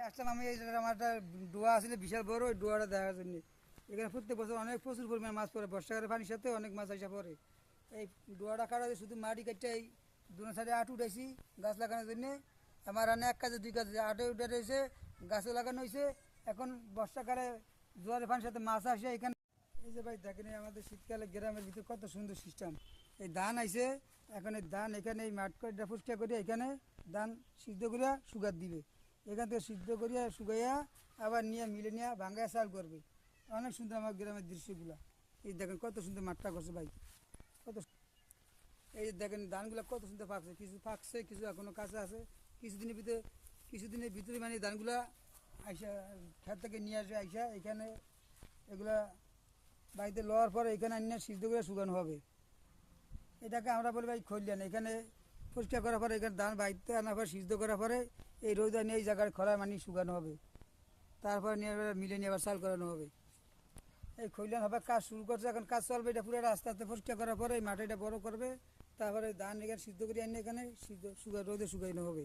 আসলাম আমি এই জায়গায় আমার একটা ডোয়া আছিল বিশাল বড়, ওই ডোয়াটা দেখার জন্য। এখানে প্রত্যেক বছর অনেক প্রচুর পরিমাণে মাছ পড়ে, বর্ষাকালের পানির সাথে অনেক মাছ আসা পড়ে। এই ডোয়াটা কাটা শুধু মাটি কাটতে এই দুনো সাইডে আট উঠাইছি গাছ লাগানোর জন্যে। আমার রান্না এক কাজে দুই কাজে আটে উঠে রয়েছে, গাছও লাগানো হয়েছে। এখন বর্ষাকালে জোয়ারের পানির সাথে মাছ আসে এখানে। এই যে ভাই দেখেন আমাদের শীতকালে গ্রামের ভিতরে কত সুন্দর সিস্টেম। এই ধান আইছে, এখন এই ধান এখানে এই মাঠ করে পরিষ্কার করে এখানে ধান সিদ্ধ করিয়া সুগার দিবে। এখান থেকে সিদ্ধ করিয়া শুকাইয়া আবার নিয়ে মিলে নিয়ে ভাঙ্গায় চাল করবে। অনেক সুন্দর আমার গ্রামের দৃশ্যগুলো। এই দেখেন কত সুন্দর মাঠটা করছে ভাই, কত। এই যে দেখেন ধানগুলো কত সুন্দর পাকছে, কিছু পাকছে কিছু এখনো কাঁচা আছে। কিছুদিনের ভিতরে মানে ধানগুলা আইসা খেত থেকে নিয়ে আসে, আইসা এখানে এগুলা বাড়িতে লওয়ার পরে এখানে আনিয়ে সিদ্ধ করে শুকানো হবে। এটাকে আমরা বলি ভাই খলিয়ান। এখানে পরিষ্কার করার পরে এখানে ধান বাড়িতে আনার পর সিদ্ধ করার পরে এই রোদা নিয়ে এই জায়গায় খোলা মানি শুকানো হবে। তারপরে নিয়ে মিলে নিয়ে আবার চাল করানো হবে। এই খৈলান হবে কাজ শুরু করছে, এখন কাজ চলবে। এটা পুরো আস্তে আস্তে পরিষ্কার করার পরে এই মাটিটা বড় করবে, তারপরে ধান এখানে সিদ্ধ করে আনিয়ে এখানে সিদ্ধ রোদে শুকানো হবে।